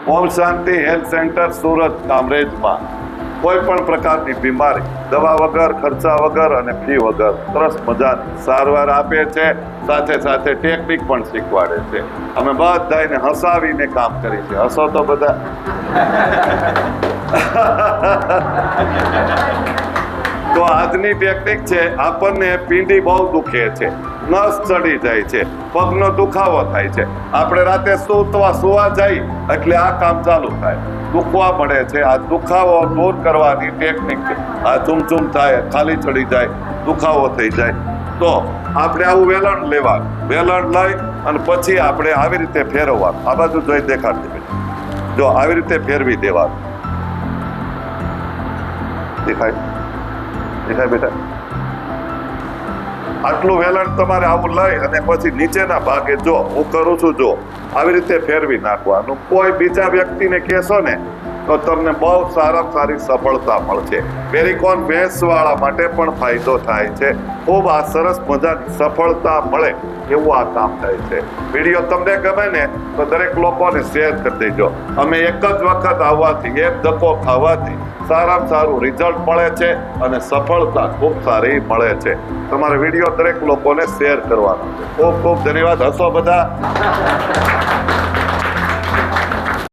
ઓમ શાંતિ health centre Surat કામરેજમાં કોઈ પણ પ્રકારની બીમારી દવા વગર, ખર્ચા વગર અને ફી વગર સરસ મજાની સારવાર આપે છે. સાથે સાથે ટેકનિક પણ શીખવાડે છે. અમે બધાને હસાવીને કામ કરી છે. હસો તો બધા. તો આજની ટેકનિક છે, આપણને પીંડી બહુ દુખે છે, નસ ચડી જાય છે, પગનો દુખાવો થાય છે. આપણે રાતે સુવા જાય એટલે આ કામ ચાલુ થાય, દુખવા મળે છે. આ દુખાવો દૂર કરવાની ટેકનિક છે. આ ચૂમચૂમ થાય, ખાલી ચડી જાય, દુખાવો થઈ જાય, તો આપણે આવું વેલણ લેવાનું. વેલણ લઈ અને પછી આપણે આવી રીતે ફેરવવાનું. આ બાજુ જોઈ દેખાડતી, જો આવી રીતે ફેરવી દેવાનું. દેખાય બેટા? આટલું વેલણ તમારે આવું લઈ અને પછી નીચેના ભાગે, જો હું કરું છું, જો આવી રીતે ફેરવી નાખવાનું. કોઈ બીજા વ્યક્તિને કહેશો ને તો તમને બહુ સારામાં સારી સફળતા મળશે. વેરિકોન ભેંસ વાળા માટે પણ ફાયદો થાય છે. ખૂબ આ સરસ મજાની સફળતા મળે એવું આ કામ થાય છે. વિડીયો તમને ગમે ને તો દરેક લોકોને શેર કરી દેજો. અમે એક જ વખત આવવાથી, એક ધક્કો ખાવાથી સારામાં સારું રિઝલ્ટ મળે છે અને સફળતા ખૂબ સારી મળે છે. તમારે વિડીયો દરેક લોકોને શેર કરવાનો છે. ખૂબ ખૂબ ધન્યવાદ. હસો બધા.